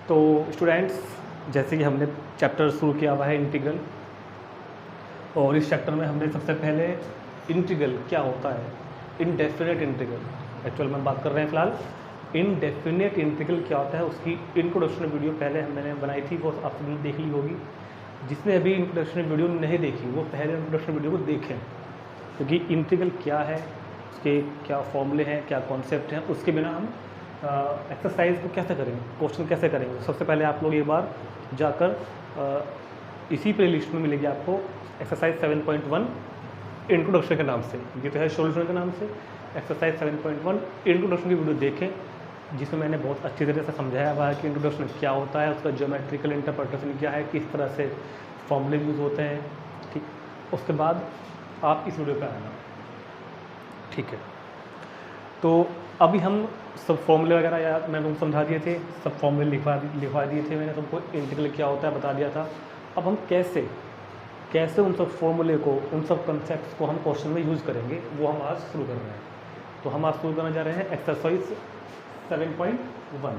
तो स्टूडेंट्स, जैसे कि हमने चैप्टर शुरू किया हुआ है इंटीग्रल, और इस चैप्टर में हमने सबसे पहले इंटीग्रल क्या होता है, इनडेफिनेट इंटीग्रल एक्चुअल में बात कर रहे हैं फिलहाल। इनडेफिनेट इंटीग्रल क्या होता है उसकी इंट्रोडक्शन वीडियो पहले मैंने बनाई थी, वो आप सबने देख ली होगी। जिसने अभी इंट्रोडक्शन वीडियो नहीं देखी वो पहले इंट्रोडक्शन वीडियो को देखें, क्योंकि इंटीग्रल क्या है, उसके क्या फॉर्मूले हैं, क्या कॉन्सेप्ट हैं, उसके बिना हम एक्सरसाइज को कैसे करेंगे, क्वेश्चन कैसे करेंगे। सबसे पहले आप लोग एक बार जाकर इसी प्ले लिस्ट में मिलेगी आपको एक्सरसाइज 7.1 इंट्रोडक्शन के नाम से, ये तो है सॉल्यूशन के नाम से। एक्सरसाइज 7.1 इंट्रोडक्शन की वीडियो देखें, जिसमें मैंने बहुत अच्छी तरह से समझाया हुआ है कि इंट्रोडक्शन क्या होता है, उसका ज्योमेट्रिकल इंटरप्रिटेशन क्या है, किस तरह से फॉर्मूले यूज़ होते हैं। ठीक, उसके बाद आप इस वीडियो पे आना। ठीक है, तो अभी हम सब फॉर्मूले वगैरह या मैंने तुमको समझा दिए थे, सब फॉर्मूले लिखवा दिए थे मैंने तुमको, इंटीग्रल क्या होता है बता दिया था। अब हम कैसे उन सब फॉर्मूले को, उन सब कंसेप्ट को हम क्वेश्चन में यूज़ करेंगे, वो हम आज शुरू कर रहे हैं। तो हम आज शुरू करने जा रहे हैं एक्सरसाइज 7.1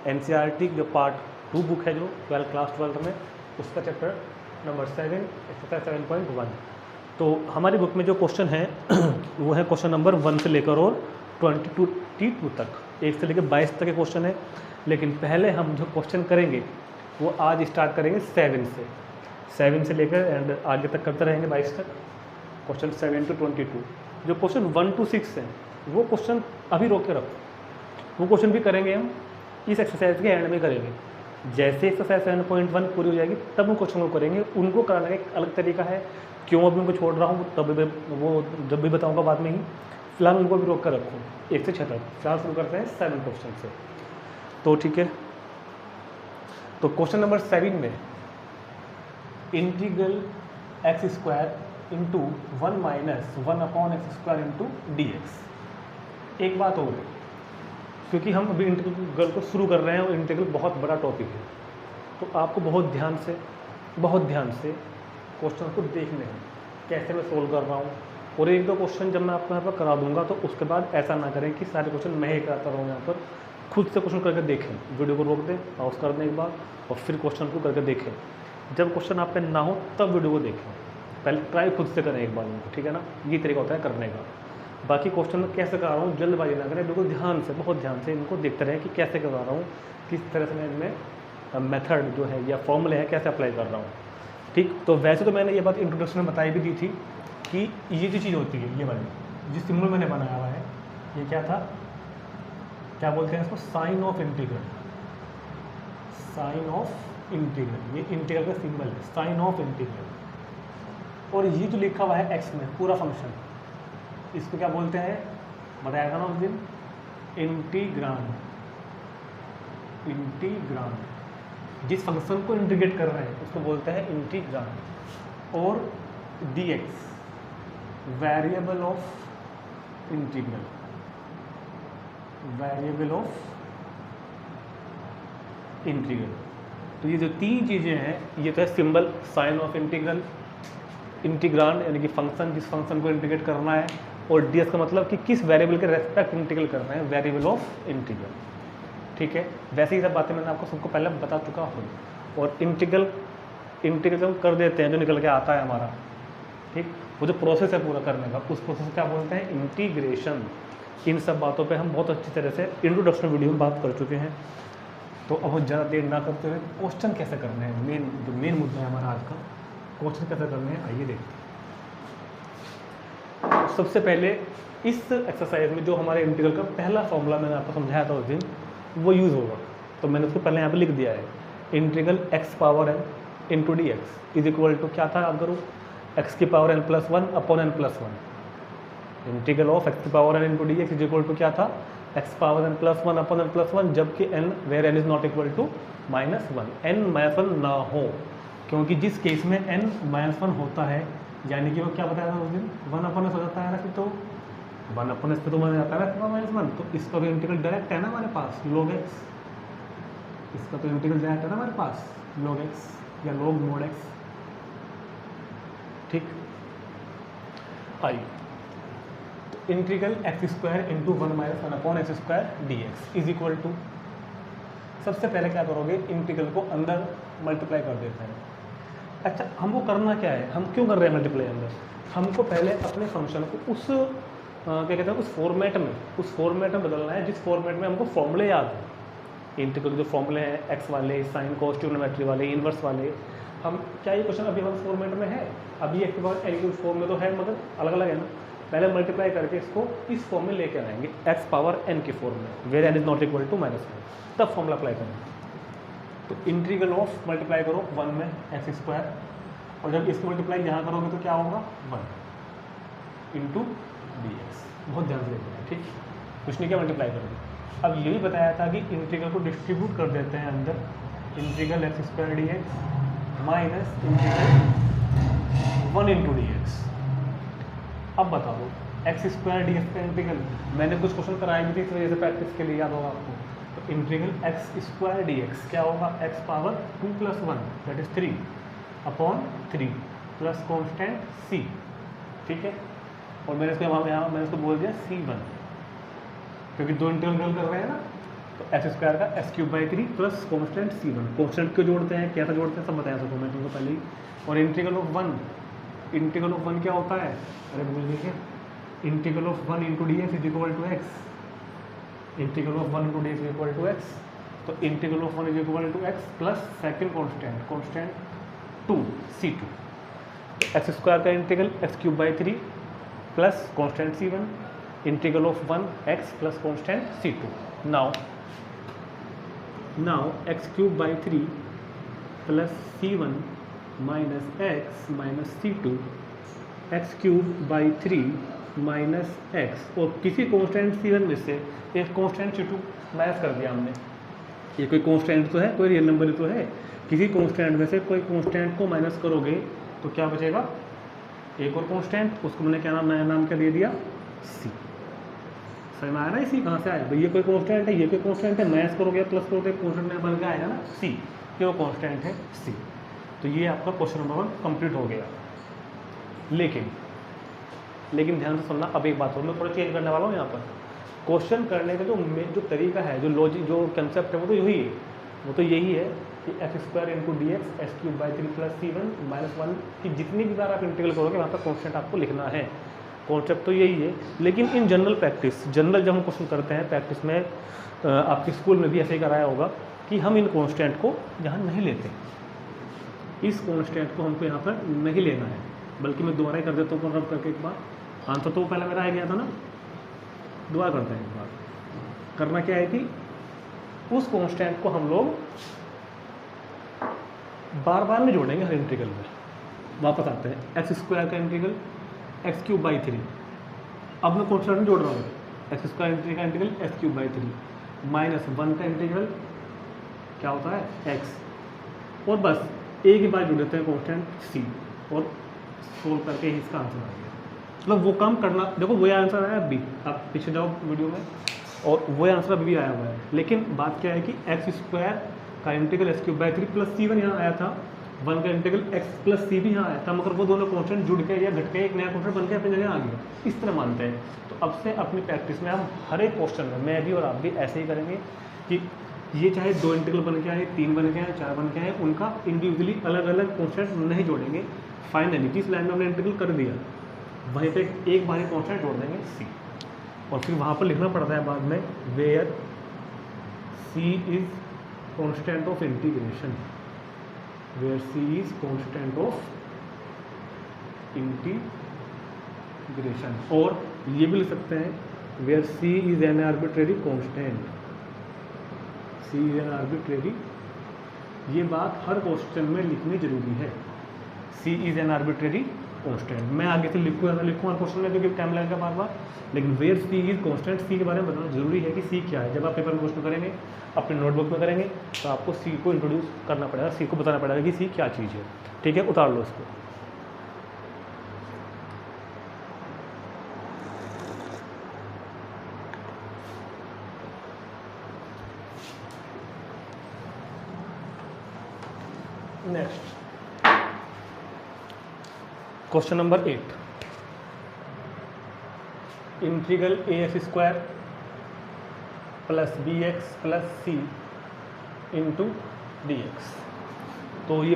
NCERT जो पार्ट 2 बुक है, जो क्लास 12 में, उसका चैप्टर नंबर 7 एक्सरसाइज 7.1। तो हमारी बुक में जो क्वेश्चन है वो है क्वेश्चन नंबर 1 से लेकर और 22 तक, 1 से लेकर 22 तक के क्वेश्चन है। लेकिन पहले हम जो क्वेश्चन करेंगे वो आज स्टार्ट करेंगे 7 से लेकर एंड आगे तक करते रहेंगे 22 तक, क्वेश्चन 7 to 22। जो क्वेश्चन 1 to 6 हैं वो क्वेश्चन अभी रोक के रखो, वो क्वेश्चन भी करेंगे हम इस एक्सरसाइज के एंड में करेंगे। जैसे एक्सरसाइज 7.1 पूरी हो जाएगी तब उन क्वेश्चन को करेंगे। उनको कराने का एक अलग तरीका है, क्यों अभी उनको छोड़ रहा हूँ तब वो जब भी बताऊँगा बाद में ही। फिलहाल उनको भी रोक कर रखो 1 से 6 तक। फिलहाल शुरू करते हैं 7 क्वेश्चन से। तो ठीक है, तो क्वेश्चन नंबर 7 में integral x square into 1 minus 1/x square into dx। एक बात और है, क्योंकि हम अभी इंटीग्रल को शुरू कर रहे हैं और इंटीग्रल बहुत बड़ा टॉपिक है, तो आपको बहुत ध्यान से क्वेश्चन को देखने हैं कैसे मैं सोल्व कर रहा हूँ। और 1-2 क्वेश्चन जब मैं आपको यहाँ पर करा दूंगा तो उसके बाद ऐसा ना करें कि सारे क्वेश्चन मैं ही कराता रहूँ। यहाँ पर खुद से क्वेश्चन करके देखें, वीडियो को रोक दें, पॉज कर दें एक बार और फिर क्वेश्चन को करके देखें। जब क्वेश्चन आप पे ना हो तब वीडियो को देखें, पहले ट्राई खुद से करें एक बार उनको, ठीक है ना। ये तरीका होता है करने का। बाकी क्वेश्चन में कैसे करा रहा हूँ जल्दबाजी ना करें, बिल्कुल ध्यान से, बहुत ध्यान से इनको देखते रहें कि कैसे करा रहा हूँ, किस तरह से मैं इनमें मेथड जो है या फॉर्मूले है कैसे अप्लाई कर रहा हूँ। ठीक, तो वैसे तो मैंने ये बात इंट्रोडक्शन में बताई भी दी थी कि ये जो चीज़ होती है, ये वाली जिस सिंबल मैंने बनाया हुआ है, ये क्या था, क्या बोलते हैं इसको, sign of integral. Sign of integral, ये इंटीग्रल का सिंबल है, साइन ऑफ इंटीग्रल। और ये जो लिखा हुआ है एक्स में पूरा फंक्शन, इसको क्या बोलते हैं, बताया था ना उस दिन, इंटीग्रांड। जिस फंक्शन को इंटीग्रेट कर रहे हैं उसको बोलते हैं इंटीग्रांड। और dx वेरिएबल ऑफ इंटीग्रल, तो ये जो 3 चीज़ें हैं, ये तो है symbol sign of integral, integrand यानी कि फंक्शन, जिस फंक्शन को इंटीग्रेट करना है, और ds का मतलब कि किस वेरिएबल के रेस्पेक्ट इंटीग्रेट कर रहे हैं, वेरिएबल ऑफ इंटीग्रल। ठीक है, वैसे ही सब बातें मैंने आपको सबको पहले बता चुका हूँ। और इंटीग्रल जब कर देते हैं जो निकल के आता है हमारा, ठीक, वो जो प्रोसेस है पूरा करने का, उस प्रोसेस को क्या बोलते हैं, इंटीग्रेशन। इन सब बातों पे हम बहुत अच्छी तरह से इंट्रोडक्शन वीडियो में बात कर चुके हैं। तो अब ज़्यादा देर ना करते हुए क्वेश्चन कैसे करने हैं, मेन मुद्दा है हमारा आज का, क्वेश्चन कैसे करने हैं आइए देखते हैं। सबसे पहले इस एक्सरसाइज में जो हमारे इंटीग्रल का पहला फॉर्मूला मैंने आपको समझाया था उस दिन, वो यूज़ होगा। तो मैंने उसको पहले यहाँ पे लिख दिया है, integral x power n into d x is equal to क्या था, आप करो x की power n+1 upon n+1। Integral of x की power n into d x is equal to क्या था, x power n+1 upon n+1, जबकि n where n is not equal to -1, n -1 ना हो, क्योंकि जिस केस में n -1 होता है, यानी कि वो क्या बताया था उस दिन, 1/s हो जाता है ना, फिर तो 1/s पे तो मान जाता है ना -1, तो इसका तो इंटीग्रल डायरेक्ट है ना हमारे पास, log x, इसका तो इंटीग्रल डायरेक्ट है ना हमारे पास, log x या log mod x। ठीक, आई तो integral x² into 1 - 1/x² dx is equal to सबसे पहले क्या करोगे, इंटीग्रल को अंदर मल्टीप्लाई कर देते हैं। अच्छा, हमको करना क्या है, हम क्यों कर रहे हैं मल्टीप्लाई अंदर? हमको पहले अपने फंक्शन को उस क्या कहते हैं, उस फॉर्मेट में बदलना है जिस फॉर्मेट में हमको फॉर्मूले याद है। इंटीग्रल जो फॉर्मूले हैं, एक्स वाले, साइन कॉस ट्रिग्नोमेट्री वाले, इनवर्स वाले, हम क्या ये क्वेश्चन अभी हम फॉर्मेट में है, अभी एक के बाद एन के फॉर्म में तो है मगर अलग अलग है ना। पहले मल्टीप्लाई करके इसको इस फॉर्म में लेके आएंगे, एक्स पावर एन के फॉर्म में, where n is not equal to -1, तब फॉर्मूला अप्लाई करेंगे। तो इंटीग्रल ऑफ मल्टीप्लाई करो 1 में एक्स स्क्वायर, और जब इसको मल्टीप्लाई यहाँ करोगे तो क्या होगा 1 इंटू डी एक्स। बहुत ध्यान से देखना, ठीक, कुछ नहीं किया, मल्टीप्लाई करोगे। अब यही बताया था कि इंटीग्रल को डिस्ट्रीब्यूट कर देते हैं अंदर, integral x square d x minus integral 1 into d x. अब बताओ एक्स स्क्वायर डी एक्स का इंटीग्रल, मैंने कुछ क्वेश्चन कराए भी थे इस वजह से प्रैक्टिस के लिए याद होगा आपको। तो integral x square d x क्या होगा, x power 2 + 1 that is 3 upon 3 plus constant c, ठीक है। और मैंने इसको यहाँ मैंने इसको बोल दिया C1, क्योंकि दो इंटीग्रल कर रहे हैं ना। तो एक्स स्क्वायर का s³/3 plus constant C1, constant क्यों जोड़ते हैं, कैसे जोड़ते हैं, सब बताया सबको मैं तुमको पहले ही। और इंटीग्रल ऑफ 1 क्या होता है, अरे भूल गए क्या, integral of 1 into d x is equal to x, integral of 1 into d x is equal to x. तो integral of 1 is equal to x plus second constant 2 C2। X square का integral x³/3 plus constant C1, integral of 1 x plus constant C2। Now x³/3 plus C1 minus x minus C2, x³/3 minus x, और किसी constant C1 में से एक constant C2 minus कर दिया हमने। ये कोई कॉन्स्टेंट तो है, कोई रियल नंबर तो है, किसी कॉन्स्टेंट में से कोई कॉन्स्टेंट को माइनस करोगे तो क्या बचेगा, एक और कॉन्स्टेंट, उसको मैंने क्या नया नाम क्या दे दिया, सी। समझ में आया ना, सी कहाँ से आया भाई, ये कोई कॉन्स्टेंट है, ये कोई कॉन्स्टेंट है, माइनस करोगे प्लस करोगे कॉन्स्टेंट में बन के आएगा ना सी, ये वो कॉन्स्टेंट है सी। तो ये आपका क्वेश्चन नंबर 1 कंप्लीट हो गया। लेकिन ध्यान से सुनना, अब एक बात और मैं थोड़ा चेंज करने वाला हूँ यहाँ पर। क्वेश्चन करने का जो तरीका है, जो लॉजिक, जो कंसेप्ट है, वो तो यही है, वो तो यही है कि x² into d x s³/3 plus C1 minus 1 की जितनी भी बार आप इंटीग्रल करोगे वहाँ पर कॉन्स्टेंट आपको लिखना है। कॉन्सेप्ट तो यही है, लेकिन इन जनरल प्रैक्टिस, जनरल जब हम क्वेश्चन करते हैं प्रैक्टिस में, आपके स्कूल में भी ऐसे ही कराया होगा कि हम इन कॉन्स्टेंट को यहाँ नहीं लेते, इस कॉन्स्टेंट को हमको यहाँ पर नहीं लेना है, बल्कि मैं दोबारा ही कर देता हूँ रब करके एक बार। आंसर तो पहले मेरा आ गया था ना, दोबारा करते हैं एक बार। करना क्या है कि उस कॉन्स्टेंट को हम लोग बार बार नहीं जोड़ेंगे हर इंटीग्रल में। वापस आते हैं, x² का इंटीग्रल x³/3, अब मैं कॉन्स्टेंट में जोड़ रहा हूँ, x² का इंटीग्रल x³/3 माइनस 1 का इंटीग्रल क्या होता है x, और बस एक ही बार जोड़ देते हैं कॉन्स्टेंट c, और सोल्व करके ही इसका आंसर आ गया। मतलब वो काम करना, देखो वही आंसर आया अभी, आप पीछे जाओ वीडियो में, और वही आंसर अभी भी आया हुआ है। लेकिन बात क्या है कि x² का इंटीग्रल s³/3 प्लस C1 यहाँ आया था, 1 का इंटीग्रल x प्लस c भी यहाँ आया था, मगर वो दोनों कॉन्स्टेंट जुड़ के या घट के एक नया कॉन्स्टेंट बन के अपनी जगह आ गया। इस तरह मानते हैं। तो अब से अपनी प्रैक्टिस में हम हर एक क्वेश्चन में, मैं भी और आप भी ऐसे ही करेंगे कि ये चाहे 2 इंटीग्रल बन के आए, 3 बन के आए, 4 बन के आए, उनका इंडिविजुअली अलग अलग कॉन्स्टेंट नहीं जोड़ेंगे। फाइनली जिस लाइन में हमने इंटीग्रल कर दिया वहीं पे एक बार कॉन्स्टेंट जोड़ देंगे c, और फिर वहाँ पर लिखना पड़ता है बाद में where c is constant of integration, where c is constant of integration. और ये भी लिख सकते हैं where c is an arbitrary constant, c is an arbitrary. ये बात हर क्वेश्चन में लिखनी जरूरी है, c is an arbitrary constant. मैं आगे से लिखूँ या लिखूँ हर क्वेश्चन में, क्योंकि टाइम लगेगा बार बार, लेकिन where c is constant, c के बारे में बताना जरूरी है कि c क्या है। जब आप पेपर में क्वेश्चन करेंगे, अपने नोटबुक में करेंगे, तो आपको c को इंट्रोड्यूस करना पड़ेगा, c को बताना पड़ेगा कि c क्या चीज़ है। ठीक है, उतार लो इसको। Next question number 8, integral ax² plus bx plus c into d x. तो ये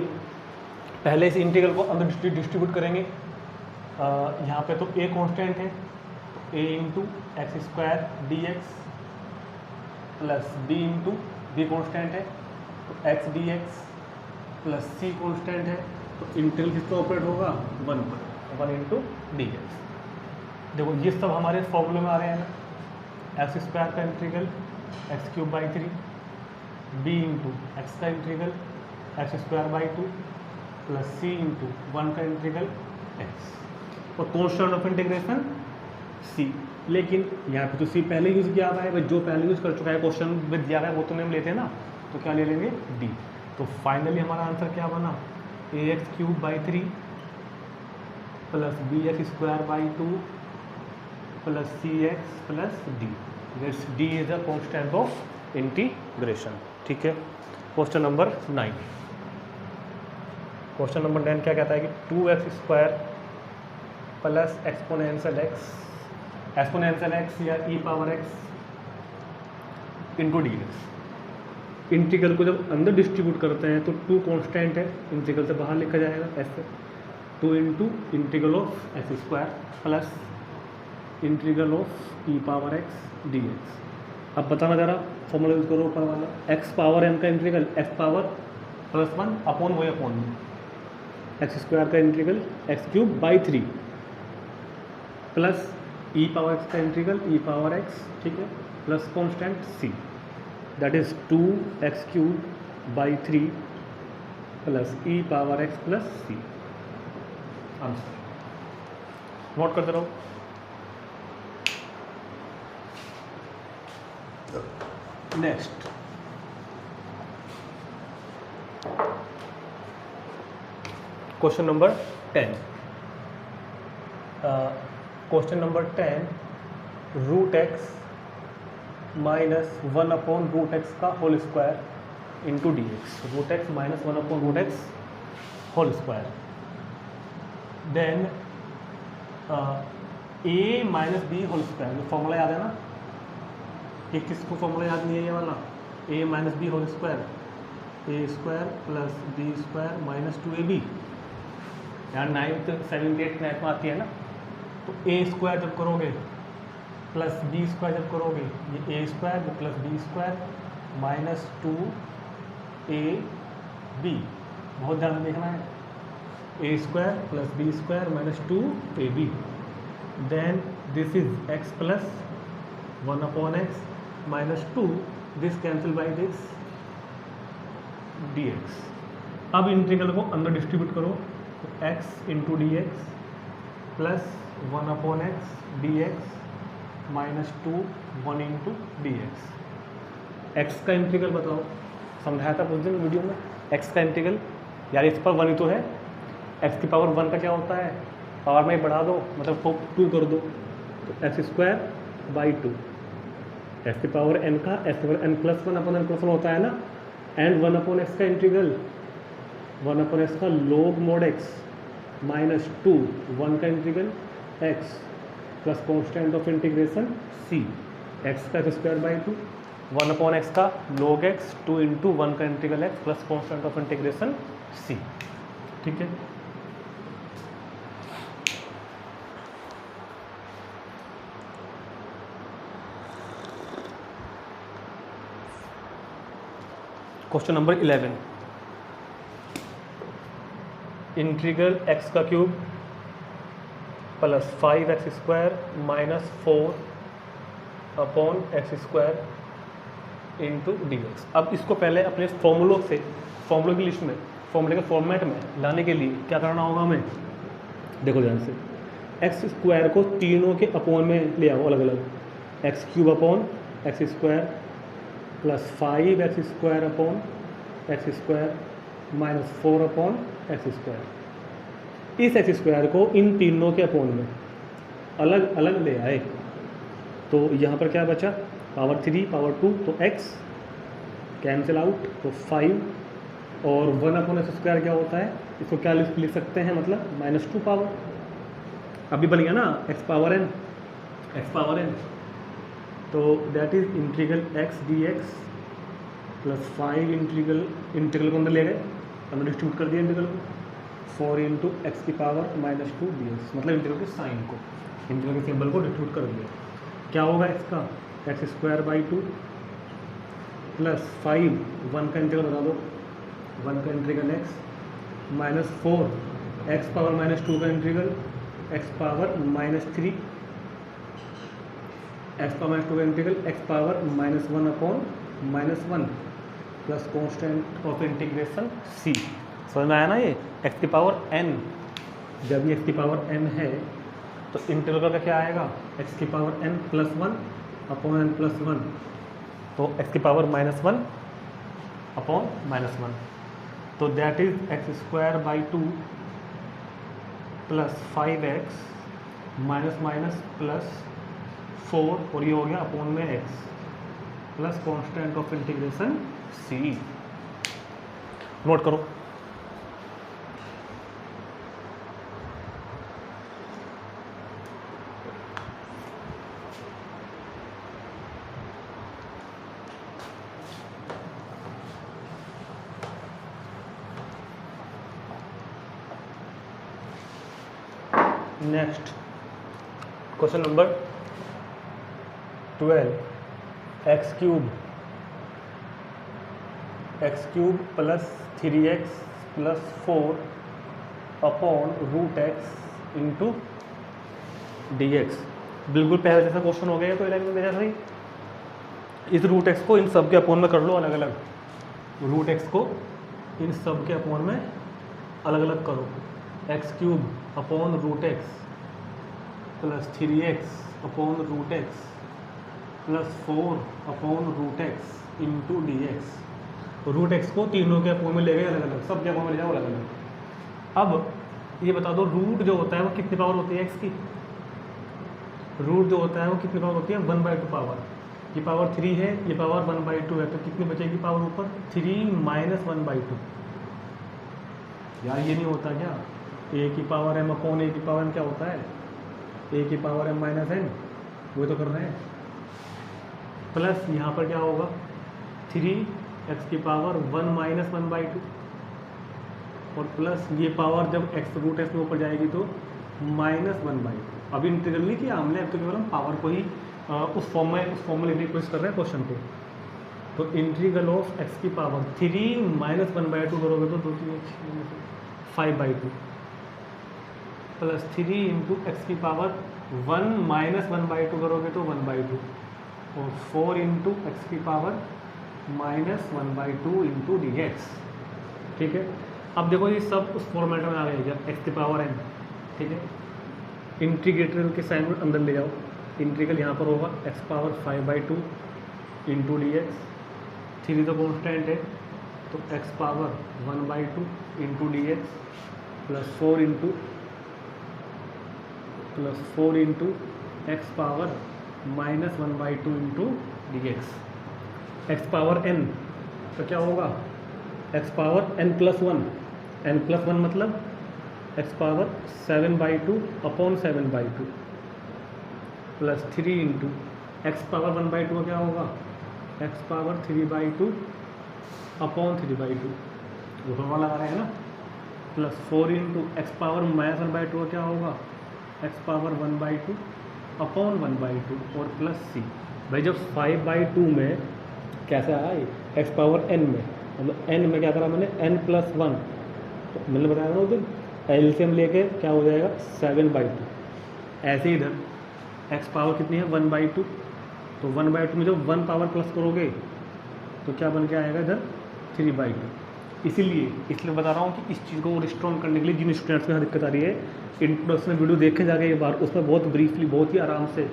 पहले इस इंटीग्रल को अंदर डिस्ट्रीब्यूट करेंगे। यहाँ पे तो a कांस्टेंट है, तो a into x square d x plus b into b constant है, तो x d x plus c constant है, तो इंटीग्रल किसका ऑपरेट होगा 1 पर, 1 इंटू डी एक्स। देखो ये सब हमारे फॉर्मूले में आ रहे हैं ना, एक्स स्क्वायर का integral x cube by 3, b into x का integral x square by 2 plus c into 1 का इंटीग्रल एक्स, और कॉन्स्टेंट ऑफ इंटीग्रेशन सी। लेकिन यहाँ पे तो सी पहले यूज़ किया हुआ है भाई, जो पहले यूज़ कर चुका है क्वेश्चन में दिया हुआ है वो तो हम लेते हैं ना, तो क्या ले लेंगे डी। तो फाइनली हमारा आंसर क्या बना, a x cube by 3 plus b x square by 2 plus c x plus d. D is a constant of integration. ठीक है, क्वेश्चन नंबर 9। क्वेश्चन नंबर 9 क्या कहता है कि 2x square plus exponential x या e power x into d x. Integral को जब अंदर डिस्ट्रीब्यूट करते हैं तो 2 कांस्टेंट है, इंटीग्रल से बाहर लिखा जाएगा ऐसे, 2 into integral of x square plus integral of e power x d x. अब बताना ज़रा, फॉर्मूला यूज करो ऊपर वाला, एक्स पावर एन का integral x power plus 1 upon वही अपॉन में, एक्स स्क्वायर का integral x cube by 3 plus e power x का इंटीग्रल ई पावर एक्स, ठीक है, plus constant c, that is 2x cube by 3 plus e power x plus c. Answer note करते रहो। Next question number 10। Question number 10, root x minus 1 upon root x का whole square into d x. Root x minus 1 upon root x whole square, then a minus b whole square. Formula याद है ना, कि किसको formula याद नहीं है ये वाला, a minus b whole square, a square plus b square minus 2ab। यहाँ 9th 7th 8th 9th में आती है ना, तो ए स्क्वायर जब करोगे प्लस बी स्क्वायर जब करोगे, ये a square plus b square minus 2ab, बहुत ध्यान देखना है, a square plus b square minus 2ab, then this is x plus 1 upon x minus 2, this cancel by this d x. अब integral को अंदर डिस्ट्रीब्यूट करो, तो x into d x plus 1 upon x d x minus 2 1 into d x. X का integral बताओ, समझाया था उस दिन वीडियो में, एक्स का इंटीग्रल यार इस पर 1 ही तो है, एक्स की पावर 1 का क्या होता है, पावर में बढ़ा दो मतलब 2 कर दो, तो एक्स स्क्वायर बाई 2, एक्स की पावर n का x power n plus 1 upon n plus 1 होता है ना, एंड 1 अपॉन एक्स का इंटीग्रल 1 अपॉन एक्स का लॉग मोड एक्स माइनस 2 1 का integral x plus constant of integration c, x का square by 2 1 upon x का log x 2 into 1 का integral x plus constant of integration c. ठीक है, question number 11, integral x का cube plus 5x square minus 4 upon x square into d x. अब इसको पहले अपने फॉर्मूलों से, फॉर्मूले की लिस्ट में, फॉर्मूले के फॉर्मेट में लाने के लिए क्या करना होगा हमें, देखो ध्यान से, एक्स स्क्वायर को तीनों के अपॉन में ले आओ अलग अलग, x cube upon x square plus 5x square upon x square minus 4 upon x square. इस एक्स स्क्वायर को इन तीनों के अपॉन में अलग अलग ले आए, तो यहाँ पर क्या बचा, पावर 3 पावर 2, तो x कैंसिल आउट, तो 5 और 1 अपॉन एक्स स्क्वायर क्या होता है, इसको क्या लिख सकते हैं, मतलब माइनस 2 पावर, अभी बन गया ना x पावर n, तो that is integral x d x plus 5 integral को अंदर ले गए, हमने डिस्ट्रीब्यूट कर दिया इंटीग्रल को, 4 इंटू एक्स की पावर माइनस 2 dx, मतलब इंटीग्रल के साइन को, इंटीग्रल के सिंबल को डिस्ट्रीब्यूट कर दिया। क्या होगा एक्स का, एक्स स्क्वायर बाई 2 प्लस 5, 1 का इंटीग्रल बता दो, 1 का integral x minus 4 x power minus 2 का integral x power minus 3, x power minus 2 का integral x power minus 1 upon minus 1 plus constant of integration c. समझ में आया ना ये, एक्स की पावर n, जब ये एक्स की पावर n है तो इंटीग्रल का क्या आएगा, एक्स की power n plus 1 upon n plus 1, तो एक्स की पावर माइनस 1 अपॉन माइनस 1, तो that is x square by 2 plus 5x minus minus plus 4, और ये हो गया अपॉन में x plus constant of integration c। Note करो। Next question number 12, x cube plus 3x plus 4 upon root x into d x. बिल्कुल पहले जैसा question हो गया तो इलेवन में जैसा ही, इस रूट एक्स को इन सब के अपॉन में कर लो अलग अलग, रूट एक्स को इन सब के अपॉन में अलग अलग करो, x cube upon root x plus 3x upon root x plus 4 upon root x into d x. Root x को तीनों के अपॉन में ले गए अलग अलग, सब के अपॉन में ले जाओ अलग अलग। अब ये बता दो रूट जो होता है वो कितनी पावर होती है एक्स की, रूट जो होता है वो कितनी पावर होती है, 1/2 पावर, ये पावर 3 है, ये पावर 1/2 है, तो कितनी बचेगी पावर ऊपर, 3 माइनस 1/2। यार ये नहीं होता क्या, ए की पावर m अपॉन ए की पावर m क्या होता है, ए की पावर m माइनस n, वो तो कर रहे हैं, प्लस यहाँ पर क्या होगा 3x की पावर 1 माइनस 1/2, और प्लस ये पावर जब x रूट एक्स में ऊपर जाएगी तो माइनस 1/2। अभी इंटीग्रल नहीं किया हमने, अब तो केवल हम पावर को ही उस फॉर्म में लिखने की कोशिश कर रहे हैं क्वेश्चन को। तो इंटीग्रल ऑफ x की पावर 3 माइनस 1/2 करोगे तो 5/2 प्लस 3 इंटू एक्स की पावर 1 माइनस 1/2 करोगे तो 1/2, और 4 इंटू एक्स की power minus 1/2 into d x. ठीक है, अब देखो ये सब उस फॉर्मेट में आ गया एक्स की पावर n। ठीक है, इंटीग्रेटर के साइन में अंदर ले जाओ, इंटीग्रल यहाँ पर होगा x power 5/2 into d x, 3 तो कॉन्स्टेंट है तो x power 1/2 into d x plus 4 into x power minus 1/2 into d x. X power n तो क्या होगा, एक्स पावर n प्लस 1 मतलब x power 7/2 upon 7/2 plus 3 into x power 1/2 क्या होगा, x power 3/2 upon 3/2, वो दोनों लगा रहे हैं ना, plus 4 into x power minus 1/2 क्या होगा, एक्स पावर 1/2 अपॉन 1/2 और प्लस सी। भाई जब 5/2 में कैसे आया ये, एक्स पावर n में, मतलब n में क्या करा मैंने, n प्लस 1, तो मैंने बताया ना उस दिन एलसीएम लेके क्या हो जाएगा 7/2। ऐसे ही इधर एक्स पावर कितनी है 1/2, तो 1/2 में जब 1 पावर प्लस करोगे तो क्या बन के आएगा इधर 3/2। इसलिए बता रहा हूँ कि इस चीज़ को रिस्टोर करने के लिए जिन स्टूडेंट्स को यहाँ दिक्कत आ रही है, इंट्रोडक्शन वीडियो देखे जाके एक बार, उसमें बहुत ब्रीफली बहुत ही आराम से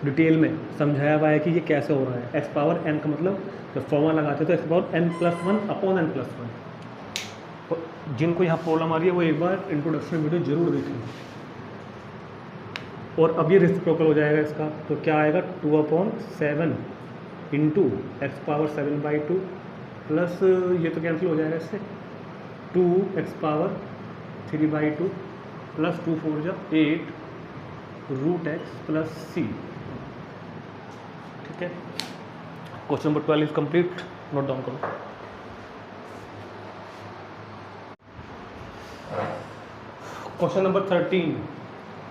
डिटेल में समझाया हुआ है कि ये कैसे हो रहा है। एक्स पावर n का मतलब जब फॉर्मूला लगाते हैं तो x power n plus 1 upon n plus 1। तो जिनको यहाँ प्रॉब्लम आ रही है वो एक बार इंट्रोडक्शन वीडियो जरूर देखें। और अब ये रेसिप्रोकल हो जाएगा इसका, तो क्या आएगा 2/7 इंटू एक्स पावर 7/2 प्लस ये तो कैंसिल हो जाएगा इससे, 2 एक्स पावर 3/2 प्लस 2 4 जा 8 रूट एक्स प्लस सी। ठीक है, question number 12 is complete. Note down करो। Question number 13,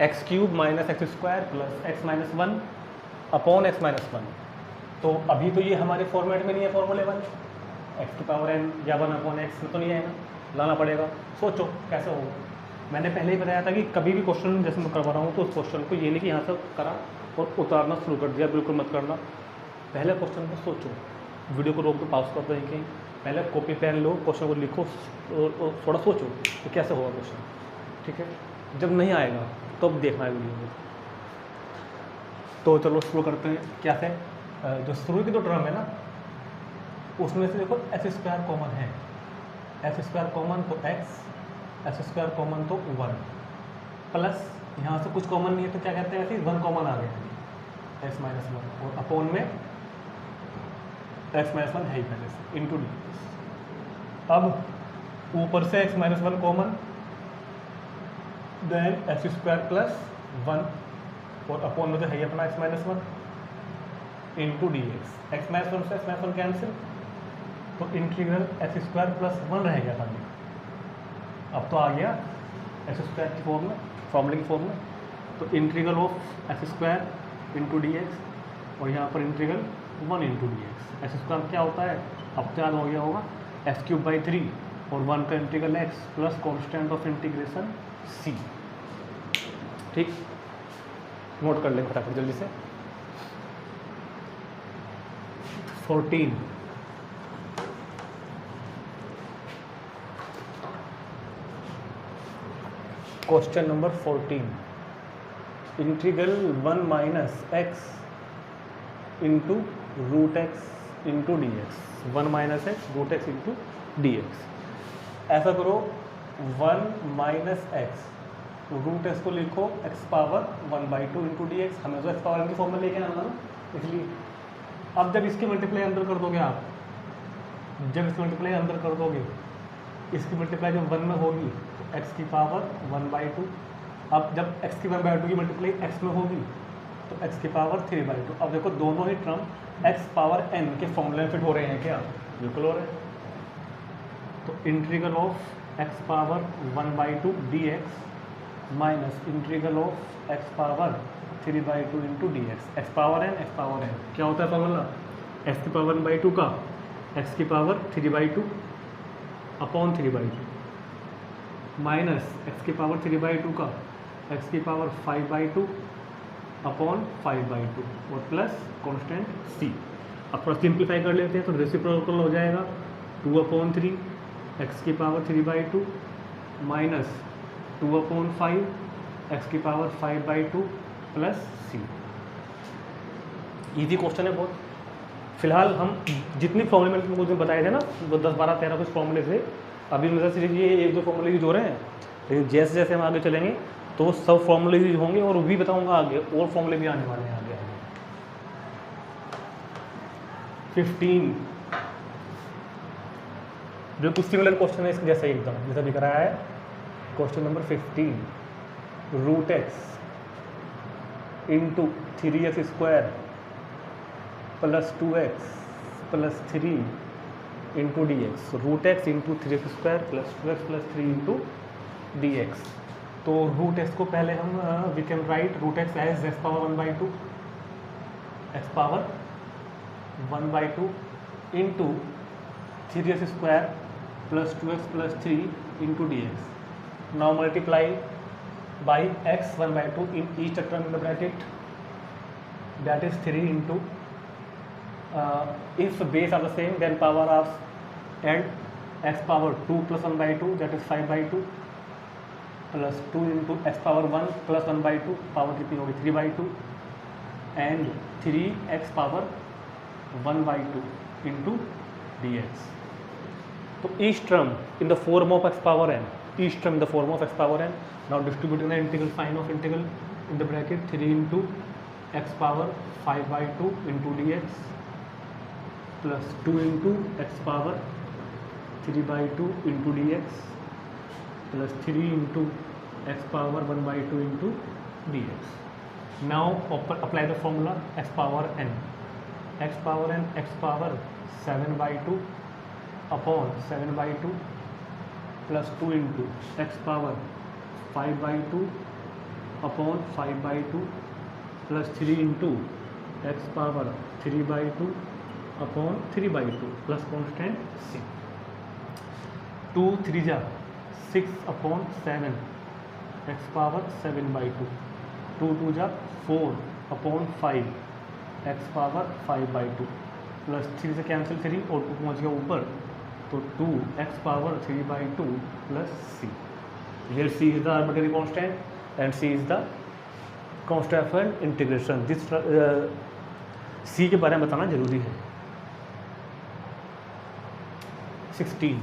x cube minus x square plus x minus one upon x minus one. तो अभी तो ये हमारे फॉर्मेट में नहीं है फॉर्मूले वन, एक्स की पावर एन या वन अपॉन एक्स में तो नहीं है ना, लाना पड़ेगा। सोचो कैसे होगा। मैंने पहले ही बताया था कि कभी भी क्वेश्चन जैसे मैं करवा रहा हूँ तो उस क्वेश्चन को ये नहीं कि यहाँ से करा और उतारना शुरू कर दिया, बिल्कुल मत करना। पहले क्वेश्चन को सोचो, वीडियो को रोक दो, पॉज कर दो कहीं, पहले कॉपी पेन लो, क्वेश्चन को लिखो और थोड़ा सोचो कि कैसे होगा क्वेश्चन, ठीक है। जब नहीं आएगा तो अब देखना है वीडियो में। तो चलो शुरू करते हैं। क्या है जो शुरू की जो टर्म है ना, उसमें से देखो एक्स स्क्वायर कॉमन है, एक्स स्क्वायर कॉमन तो एक्स, एक्स स्क्वायर कॉमन तो वन, प्लस यहाँ से कुछ कॉमन नहीं है तो क्या कहते हैं, ऐसे वन कॉमन आ गया एक्स माइनस वन, और अपोन में एक्स माइनस वन है ही पहले से, इंटू डी। अब ऊपर से x minus one common, then x square plus one, और अपोन में तो है ही अपना x minus one into d x. X minus one से एक्स माइनस वन कैंसिल, तो integral x square plus one रह गया खाली। अब तो आ गया एक्स स्क्वायर की फॉर्म में, फॉर्मूले की फॉर्म में, तो integral of x square into d x, और यहाँ पर integral one into d x. X square क्या होता है, अब तो याद हो गया होगा, एक्स क्यूब बाई थ्री, और वन का integral x plus constant of integration c. ठीक, नोट कर लें फटाफट जल्दी से। 14, question number 14, integral one minus x into root x into d x, one minus x root x into d x. ऐसा करो, one minus x root x को लिखो x power one by two into d x. हमें तो x power की form में लेके आना ना, इसलिए अब जब इसकी मल्टीप्लाई अंदर कर दोगे आप, जब इसकी मल्टीप्लाई अंदर कर दोगे, इसकी मल्टीप्लाई जब वन में होगी तो एक्स की पावर वन बाई टू। अब जब एक्स की वन बाई टू की मल्टीप्लाई एक्स में होगी तो एक्स की पावर थ्री बाई टू। अब देखो दोनों ही टर्म एक्स पावर एन के फॉर्मूले में फिट हो रहे हैं क्या, बिल्कुल हो रहे हैं। तो integral of x power one by two d x minus integral of x power three by two into d x. X power n, x power n क्या होता है फॉर्मूला, एक्स की पावर वन बाई टू का x की power three by two upon three by two, minus x की power three by two का x की power five by two upon five by two, और प्लस कॉन्स्टेंट सी। अब थोड़ा simplify कर लेते हैं तो रेसिप्रोकल हो जाएगा, टू अपॉन थ्री एक्स की power three by two minus two upon five x की power five by two plus c. Easy question है बहुत। फिलहाल हम जितनी फॉर्मूले में मुझे बताए थे ना, वो 10 12 13 कुछ फॉर्मूले थे, अभी मतलब सिर्फ ये एक दो फॉर्मूले यूज हो रहे हैं, लेकिन जैसे जैसे हम आगे चलेंगे तो सब फॉर्मूले यूज होंगे, और भी बताऊंगा आगे और फॉर्मूले भी आने वाले हैं आगे आगे। 15 जो कुछ सिमिलर क्वेश्चन है इसके जैसा ही एकदम जैसा दिख रहा है। Question number 15, root x into three x square plus two x plus three into d x. Root x into three x square plus two x plus three into d x. तो root x को पहले हम we can write root x as x power one by two, x power one by two into three x square plus two x plus three into d x. Now multiply by x one by to in each term in the bracket, that is 3 into if base are the same then power of add x power 2 plus 1 by 2 that is 5 by 2 plus 2 into x power 1 plus 1 by 2 power कितनी होगी 3 by 2 and 3x power 1 by 2 into dx. तो each term in the form of x power n, each term in the form of x power n. Now distributing the integral sign of integral in the bracket 3 into x power 5 by 2 into dx plus 2 into x power 3 by 2 into dx plus 3 into x power 1 by 2 into dx. Now apply the formula x power n. x power n, x power 7/2 upon 7/2 plus 2 into x power 5/2 upon 5/2 plus 3 into x power 3/2 upon 3/2 plus constant c. 2 3 जा 6 upon 7 x power 7/2, 2 2 जा 4 upon 5 x power 5/2 plus 3 से cancel 3 और 2 पहुँच गया ऊपर, तो 2 x power 3/2 plus c. Here c is the arbitrary constant and c is the constant of integration. This c के बारे में बताना जरूरी है। 16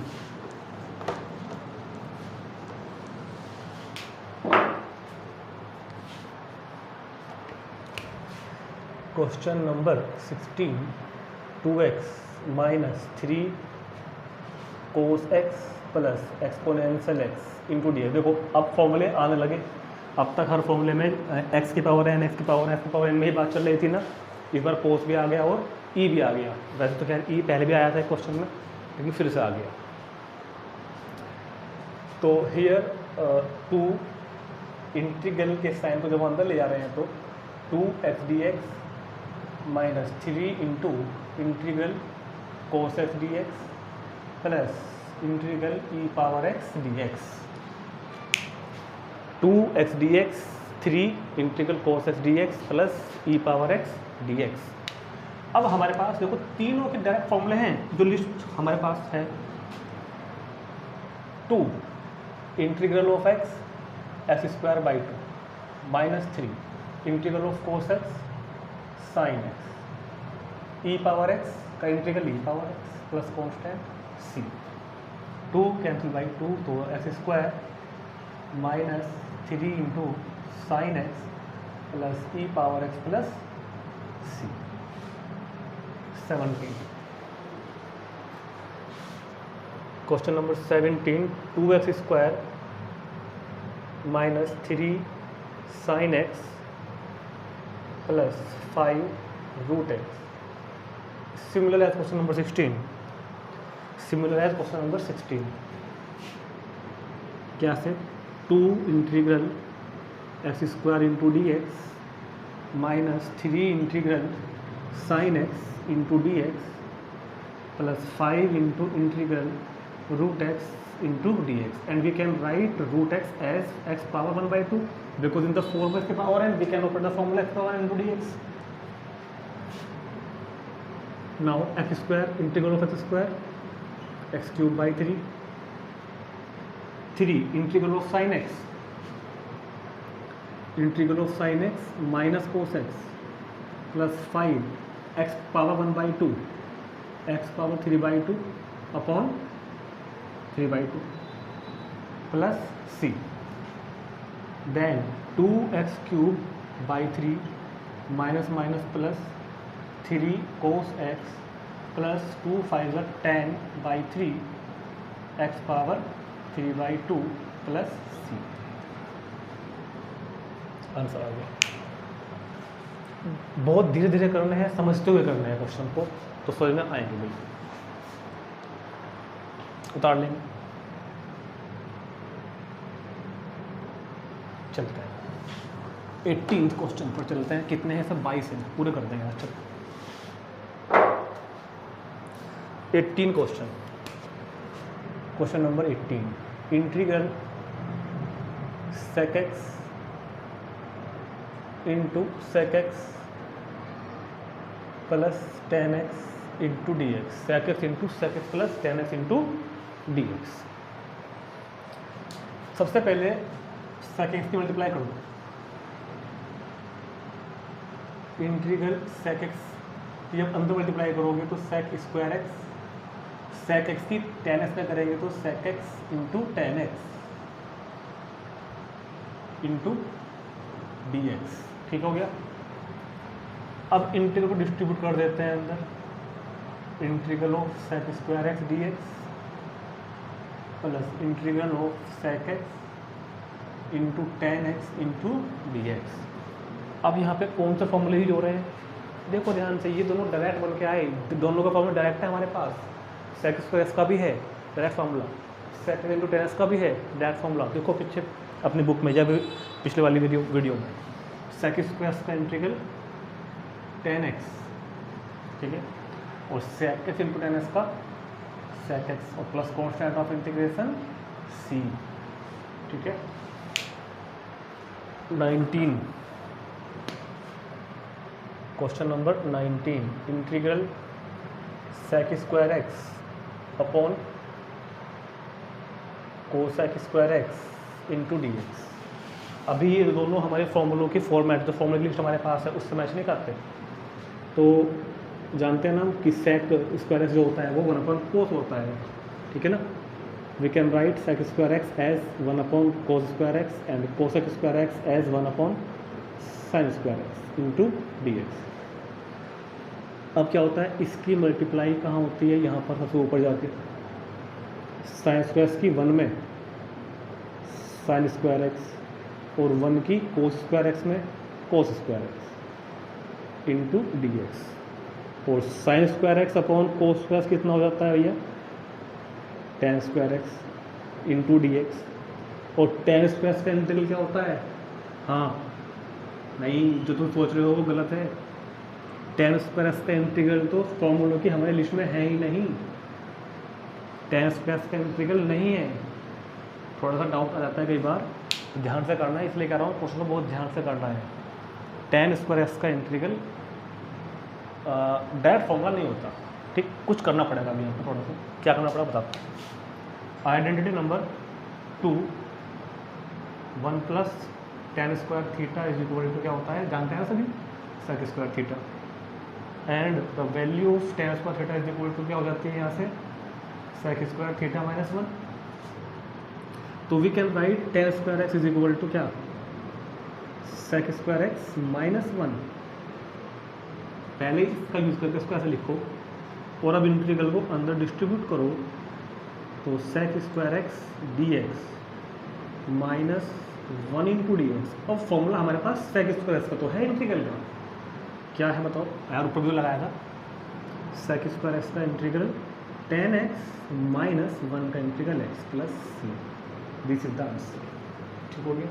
question number 16 2x minus 3 cos x plus exponential x into d. देखो अब फॉर्मूले आने लगे। अब तक हर फॉर्मूले में x की पावर n, x की पावर f की पावर n में ही बात चल रही थी ना। इस बार कोस भी आ गया और e भी आ गया। वैसे तो खैर e पहले भी आया था क्वेश्चन में, लेकिन फिर से आ गया। तो हियर 2 इंटीग्रल के साइन को जब अंदर ले जा रहे हैं तो 2x dx minus 3 into integral cos x dx plus integral e power x dx। 2x dx 3 integral cos x dx plus e power x dx। अब हमारे पास देखो तीनों के डायरेक्ट फॉर्मूले हैं जो लिस्ट हमारे पास है। 2 integral of x² 2 minus 3 integral of cos x sine x, e power x का integral e power x plus constant c। 2 cancel by 2 तो x² minus 3 into sine x plus e power x plus c। 17 question number 17 2x² minus 3 sine x plus 5 root x। Similar as question number 16। Similar as question number 16 क्या से 2 integral x² into dx minus 3 integral sine x into dx plus 5 into integral root x into dx, and we can write root x as x power 1/2 because in the form of x power n we can open the formula x power n into dx. Now x² integral of x² x³ by 3 integral of sin x minus cos x plus 5 x power 1/2 x power 3/2 upon 3/2 plus c, then 2x³ by 3 minus minus plus 3 cos x plus 2 5 10 by 3 x power 3/2 plus c। Answer आ गया। बहुत धीरे धीरे करने हैं, समझते हुए करने हैं क्वेश्चन को, तो समझ में आएंगे भाई। उतार लेंगे। चलते हैं 18th क्वेश्चन पर चलते हैं। कितने हैं? सब 22 हैं, पूरे कर देंगे। अच्छा 18 question number 18 integral sec x into sec x plus tan x into d x. sec x into sec x plus tan x into d x. सबसे पहले sec x की मल्टीप्लाई कर दो। इंटीग्रल sec x की जब अंदर multiply करोगे तो sec² x, sec x की tan x में करेंगे तो sec x into tan x into d x. ठीक हो गया। अब इंटीग्रल को डिस्ट्रीब्यूट कर देते हैं अंदर। Integral of sec² x dx plus integral of sec x into tan x into d x. अब यहाँ पे कौन से फॉर्मूले यूज हो रहे हैं? देखो ध्यान से, ये दोनों डायरेक्ट बन के आए, दोनों का फॉर्मूला डायरेक्ट है हमारे पास। सेक स्क्वायर एस का भी है डायरेक्ट फॉर्मूला, सेक इंटू टेन एस का भी है डायरेक्ट फॉर्मूला। देखो पीछे अपनी बुक में, जब पिछले वाली वीडियो में सेक स्क्वायर एस का इंटीग्रल 10x, ठीक है, और sec x into tan s का सेक एक्स, और plus constant of integration c, ठीक है। 19, question number 19, integral sec square x upon cosec square x into d x. अभी ये दोनों हमारे फॉर्मूलों की फॉर्मेट, जो फॉर्मूले की लिस्ट हमारे पास है उससे मैच नहीं करते। तो जानते हैं ना कि सेक स्क्वायर एक्स जो होता है वो 1 अपॉन कोस होता है, ठीक है ना। We can write sec square x as 1 upon cos square x and cosec square x as 1 upon sine square x into d x. अब क्या होता है, इसकी मल्टीप्लाई कहाँ होती है, यहाँ पर सबसे ऊपर जाके साइन स्क्वायर की 1 में साइन स्क्वायर एक्स और 1 की कोस स्क्वायर एक्स में cos square x into d x. और sine square x upon cos square x कितना हो जाता है भैया, tan square x into d x. और टेन स्क्वायर का इंटीग्रल क्या होता है, हाँ नहीं, जो तुम सोच रहे हो वो गलत है। टेन स्क्वायर का इंटीग्रल तो फॉर्मूलों की हमारी लिस्ट में है ही नहीं, टेन स्क्वायर का इंटीग्रल नहीं है। थोड़ा सा डाउट आ जाता है कई बार, तो ध्यान से करना है, इसलिए कह रहा हूँ क्वेश्चन को बहुत ध्यान से करना है। टेन स्क्वायर एक्स का इंटीग्रल डायरेक्ट फॉर्मूला नहीं होता, ठीक, कुछ करना पड़ेगा अभी यहाँ पर। थोड़ा सा क्या करना पड़ेगा बताता हूँ। Identity number 2, 1 plus tan square theta is equal to क्या होता है, जानते हैं सभी, sec square theta. And the value of tan square theta is equal to क्या हो जाती है यहाँ से, सेक स्क्वायर थीटा माइनस 1। तो we can write tan square x is equal to क्या, सेक स्क्वायर एक्स माइनस 1। पहले इसका यूज़ करके इसको ऐसे लिखो, और अब इंटीग्रल को अंदर डिस्ट्रीब्यूट करो, तो sec square x d x minus 1 into d x. अब फॉर्मूला हमारे पास सेक स्क्वायर एक्स का तो है इंटीग्रल का, क्या है बताओ यार, ऊपर भी लगाया था। सेक स्क्वायर एक्स का इंटीग्रल 10x माइनस 1 का integral x plus c, this is the answer, ठीक हो गया।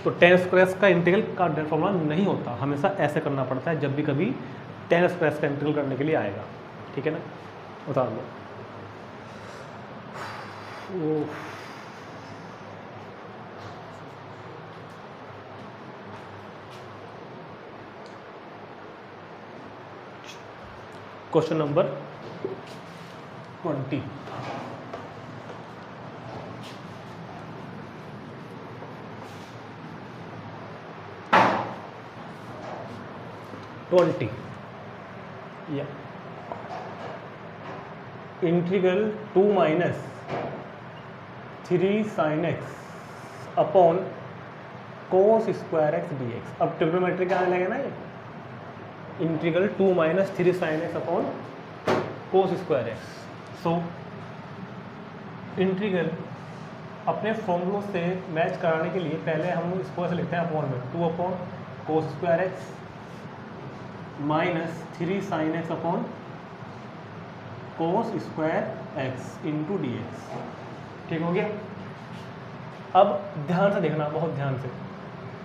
तो टेन स्क्वायर का इंटीग्रल का डायरेक्ट फॉर्मूला नहीं होता, हमेशा ऐसे करना पड़ता है जब भी कभी टेन स्क्वायर का इंटीग्रल करने के लिए आएगा, ठीक है ना। उतार लो। क्वेश्चन नंबर 20, या integral 2 minus 3 sine x upon cos square x d x. अब ट्रिग्नोमेट्री क्या आने लगे ना, ये integral 2 minus 3 sine x upon cos square x. So integral अपने फॉर्मूलों से मैच कराने के लिए पहले हम इसको ऐसे लिखते हैं अपॉन में, 2 upon cos square x minus 3 sine x upon cos square x into d x, ठीक हो गया। अब ध्यान से देखना, बहुत ध्यान से,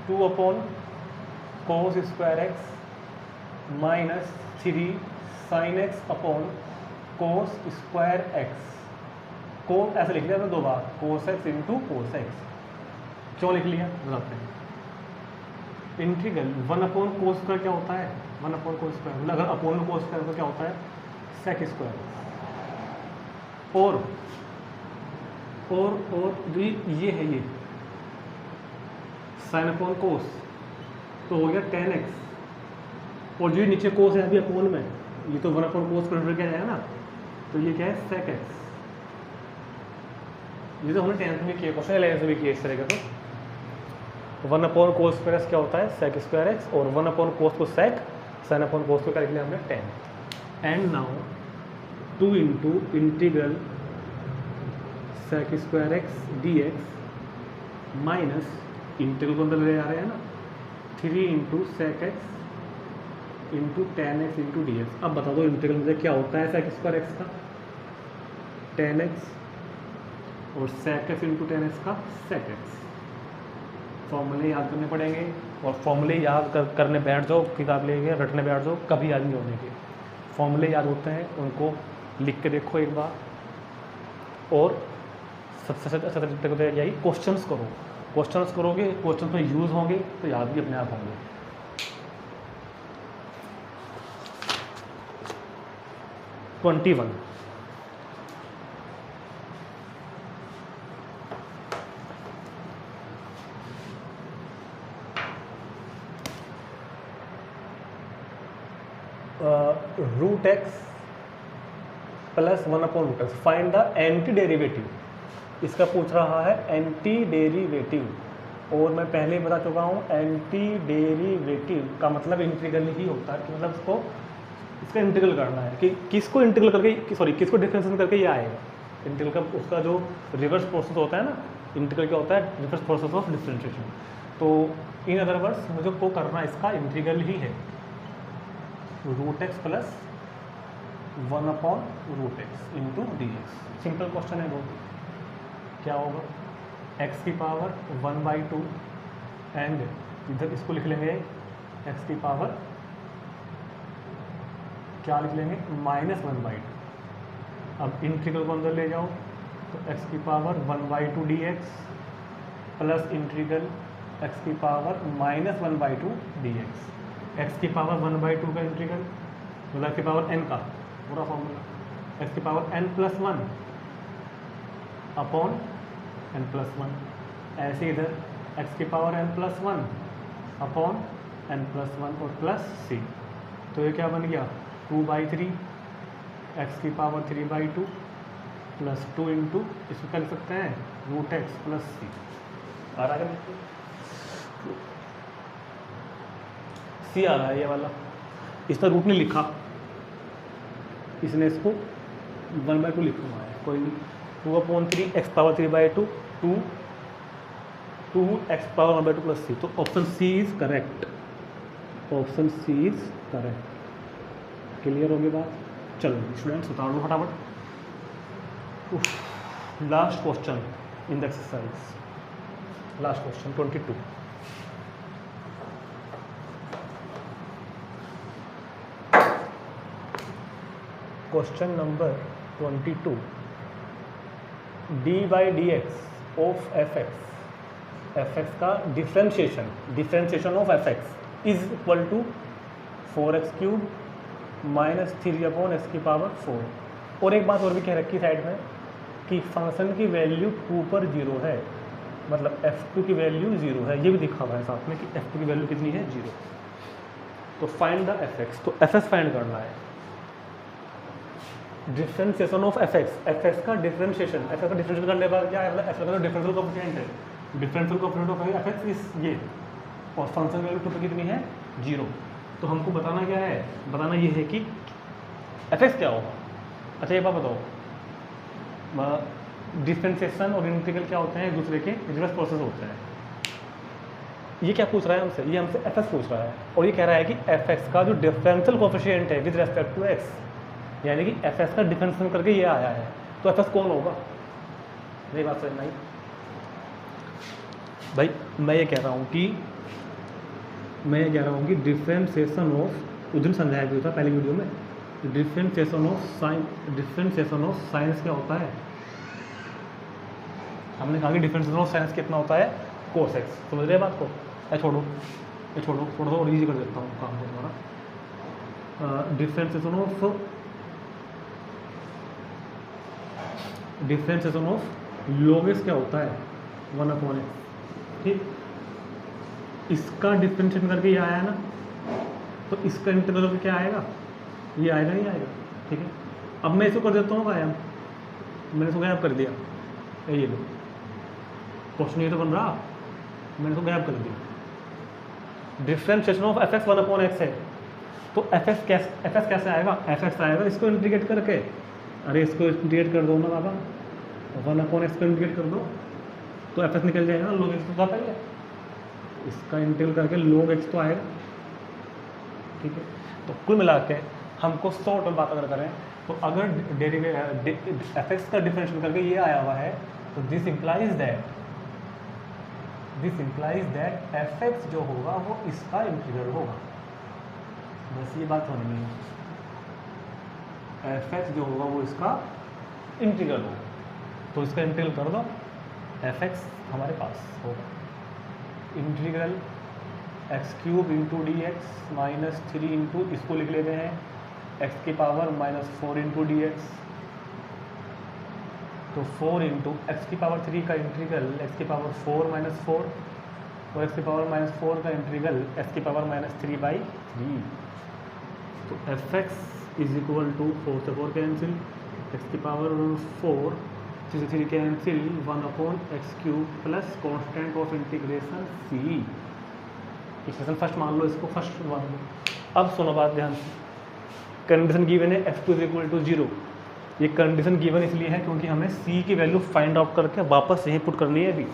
2 upon cos square x minus 3 sine x upon cos square x. को ऐसे लिख लिया था 2 बार, cos x into cos x. क्यों लिख लिया बताते हैं। इंटीग्रल 1 अपॉन कोस स्क्वायर क्या होता है, 1 अपॉन कोस स्क्वायर, मतलब अगर अपॉन में कोस स्क्वायर तो क्या होता है, सेक स्क्वायर। और ये है ये साइन अपॉन कोस, तो हो गया 10x। और जो नीचे कोस है अभी अपॉन में, ये तो 1 अपॉन कोस कन्वर्ट किया जाएगा ना, तो ये क्या है, सेक एक्स। ये तो हमने 10th में किया, क्वेश्चन 11th में भी किया इस तरह का। तो 1 अपॉन कोस स्क्वायर एक्स क्या होता है, सेक स्क्वायर एक्स, और 1 अपॉन कोस को सेक, साइन अपॉन कोस को क्या लिख लिया हमने 10। And now 2 into integral sec square x d x minus integral को अंदर ले जा रहे हैं ना, 3 into sec x into tan x into d x. अब बता दो इंटीग्रल में क्या होता है सेक स्क्वायर एक्स का, टेन एक्स और sec x into tan x का सेक एक्स। फॉर्मूले याद करने पड़ेंगे और फॉर्मूले याद करने बैठ जाओ, किताब लेके रटने बैठ जाओ, कभी याद नहीं होने के। फॉर्मूले याद होते हैं, उनको लिख के देखो एक बार, और सबसे अच्छा तरीका तो यही क्वेश्चंस करो। क्वेश्चंस करोगे, क्वेश्चन में यूज़ होंगे तो याद भी अपने आप होंगे। Twenty one, root x plus one upon root x, find the anti derivative. इसका पूछ रहा है एंटी डेरिवेटिव, और मैं पहले ही बता चुका हूँ एंटी डेरिवेटिव का मतलब इंटीग्रल ही होता है, कि मतलब इसका इंटीग्रल करना है, कि किसको इंटीग्रल करके, सॉरी किसको डिफरेंशिएट करके ये आएगा इंटीग्रल का, उसका जो रिवर्स प्रोसेस होता है ना, इंटीग्रल क्या होता है, रिवर्स प्रोसेस ऑफ डिफरेंशिएशन। तो इन अदर वर्ड्स मुझे को करना इसका इंटीग्रल ही है, root x plus one upon root x into d x. Simple question है बहुत। क्या होगा, एक्स की पावर 1/2 एंड इधर इसको लिख लेंगे एक्स की पावर क्या लिख लेंगे, -1/2। अब इंटीग्रल को अंदर ले जाओ तो एक्स की power 1/2 D x plus integral x की पावर -1/2 डी एक्स। एक्स की पावर 1/2 का इंटीग्रल मतलब एक्स की पावर n का पूरा फॉर्मूला, एक्स की पावर n+1 अपॉन n+1। ऐसे इधर एक्स की पावर n+1 अपॉन n+1 और प्लस c। तो ये क्या बन गया, 2/3 एक्स की पावर 3/2 प्लस 2 इंटू इसको क्या लिख सकते हैं, रूट एक्स प्लस सी। आ रहा है सी आ रहा है ये वाला, इसका रूट नहीं लिखा, इसने इसको 1/2 लिखा हुआ है, कोई नहीं। 2/3 x power 3/2 2 x power 1/2 plus c. तो option c is correct, option c is correct. Clear होगी बात। चलो स्टूडेंट्स उतार लो फटाफट। Last question in the exercise, last question 22। Question number 22, dy/dx of fx का differentiation of fx is equal to 4x³ -3/x की power 4। और एक बात और भी कह रखी साइड में कि फंक्शन की वैल्यू 2 पर 0 है, मतलब f2 की वैल्यू 0 है, ये भी दिखा हुआ है साथ में कि f2 की वैल्यू कितनी है, 0। तो फाइंड द fx, तो fx फाइंड करना है। डिफरेंशिएशन ऑफ fx का डिफरेंशिएशन, fx का डिफरेंशिएशन करने पर क्या है, मतलब fx का डिफरेंशियल कोएफिशिएंट है, differential coefficient of fx is ये, और फंक्शन वैल्यू 2 पर कितनी है, 0। तो हमको बताना क्या है, बताना ये है कि fx क्या होगा। अच्छा ये बात बताओ, डिफरेंशिएशन और इंटीग्रल क्या होते हैं, एक दूसरे के रिवर्स प्रोसेस होते हैं। ये क्या पूछ रहा है हमसे, ये हमसे fx पूछ रहा है, और ये कह रहा है कि fx का जो डिफरेंशियल कोएफिशिएंट है विद रेस्पेक्ट टू x, यानी कि fx का डिफरेंशिएशन करके ये आया है, तो fx कौन होगा। मेरी बात समझ नहीं भाई, मैं ये कह रहा हूँ कि डिफरेंशिएशन ऑफ, उस दिन समझाया भी था पहले वीडियो में, डिफरेंशिएशन ऑफ साइंस क्या होता है। हमने कहा कि डिफरेंशिएशन ऑफ साइंस कितना होता है, cos x। समझ रहे बात को, छोड़ो थोड़ा सा और ईजी कर देता हूँ काम को तुम्हारा। डिफरेंशिएशन ऑफ log x क्या होता है, 1/x। ठीक, इसका डिफरेंशिएशन करके ये आया ना, तो इसका इंटीग्रल करके क्या आएगा, ये आएगा नहीं आएगा। ठीक है, अब मैं इसको कर देता हूँ गायब, मैंने इसको गायब कर दिया, ये लो क्वेश्चन ये तो बन रहा, मैंने इसको गायब कर दिया। डिफरेंशिएशन ऑफ fx 1/x है, तो fx कैसे आएगा, fx आएगा इसको इंटीग्रेट करके, अरे इसको इंटीग्रेट कर दो ना बाबा, 1/x को इंटीग्रेट कर दो तो fx निकल जाएगा ना, log x तो था पहले, इसका इंटीग्रेट करके log x तो आएगा। ठीक है, तो कुल मिला के हमको शॉर्ट में बात अगर करें तो अगर एफ एक्स का डिफरेंशियल करके ये आया हुआ है तो this implies that F x जो होगा वो इसका इंटीग्रल होगा। बस ये बात होनी है, एफ एक्स जो होगा वो इसका इंटीग्रल होगा, तो इसका इंटीग्रल कर दो, एफ एक्स हमारे पास होगा integral x cube into d x minus 3 into, इसको लिख लेते हैं एक्स की पावर -4 इंटू डी एक्स, तो 4 इंटू एक्स की पावर 3 का इंटीग्रल एक्स की पावर 4 -4 और एक्स की पावर -4 का इंटीग्रल एक्स की पावर -3/3। तो f x is equal to 4 से 4 कैंसिल, एक्स की पावर 4 3 से 3 cancel 1/x³ plus constant of integration C. Equation first मान लो, इसको फर्स्ट मान लो। अब सुनो बात ध्यान से, कंडीशन गिवन है f2 इज इक्वल टू 0। ये कंडीशन गिवन इसलिए है क्योंकि हमें c की वैल्यू फाइंड आउट करके वापस यहीं पुट करनी है अभी।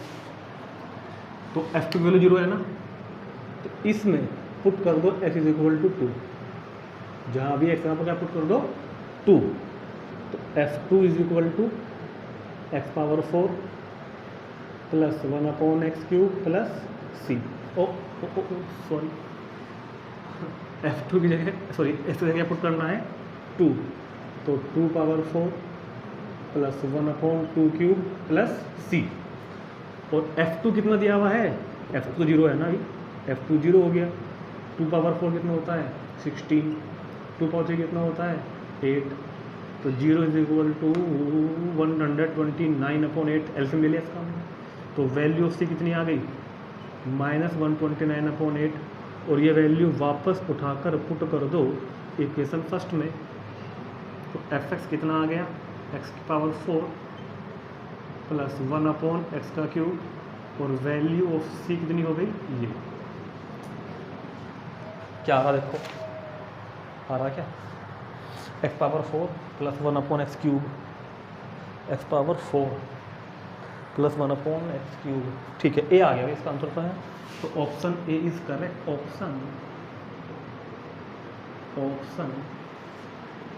तो f2 की वैल्यू 0 है ना, तो इसमें पुट कर दो x इज इक्वल टू 2, जहाँ भी x यहाँ पर क्या पुट कर दो 2, तो f2 is equal to x power 4 plus 1/x³ plus c। Sorry f2 की जगह सॉरी x की जगह पुट करना है 2, तो 2 पावर 4 प्लस 1/2³ प्लस c। और f2 कितना दिया हुआ है, f2 तो 0 है ना, अभी f2 0 हो गया। 2 पावर 4 कितना होता है 16, 2 पावर 3 कितना होता है 8, तो 0 इज इक्वल टू 129/8 एलसीएम ले लिया इसका हमने, तो वैल्यू ऑफ c कितनी आ गई -129/8, और ये वैल्यू वापस उठाकर पुट कर दो इक्वेशन फर्स्ट में, तो एफ एक्स कितना आ गया एक्स की पावर 4 प्लस 1/x³ और वैल्यू ऑफ c कितनी हो गई, ये क्या आ रहा देखो, आ रहा क्या x power 4 plus 1/x³, x power 4 plus 1/x³, ठीक है। ए आ गया इसका आंसर तो है, तो option A is correct, option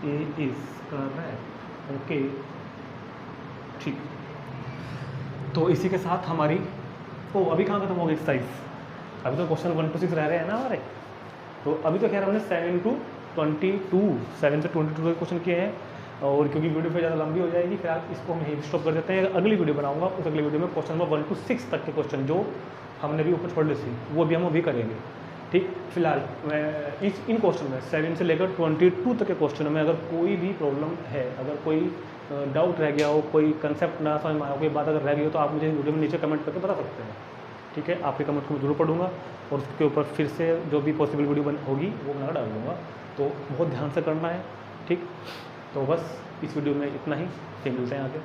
A is correct. Okay ठीक, तो इसी के साथ हमारी अभी कहाँ खत्म हो गई एक्सरसाइज, अभी तो क्वेश्चन 1 to 6 रह रहे हैं ना हमारे। तो अभी तो खैर हमने 7 से 22 के क्वेश्चन किए हैं, और क्योंकि वीडियो फिर ज़्यादा लंबी हो जाएगी फिर आप इसको हम यहीं स्टॉप कर देते हैं। अगली वीडियो बनाऊंगा, उस अगली वीडियो में क्वेश्चन नंबर 1 to 6 तक के क्वेश्चन जो हमने भी ऊपर छोड़ दी थी वो भी हम अभी करेंगे। ठीक, फिलहाल मैं इन क्वेश्चन में 7 से लेकर 22 तक के क्वेश्चन में अगर कोई भी प्रॉब्लम है, अगर कोई डाउट रह गया हो, कोई कंसेप्ट ना समझ में आया, कोई बात अगर रह गई हो, तो आप मुझे वीडियो में नीचे कमेंट करके बता सकते हैं। ठीक है, आपके कमेंट को मैं जरूर पढ़ूंगा और उसके ऊपर फिर से जो भी पॉसिबल वीडियो होगी वो मैं डाल दूँगा, तो बहुत ध्यान से करना है। ठीक, तो बस इस वीडियो में इतना ही, फिर मिलते हैं आगे।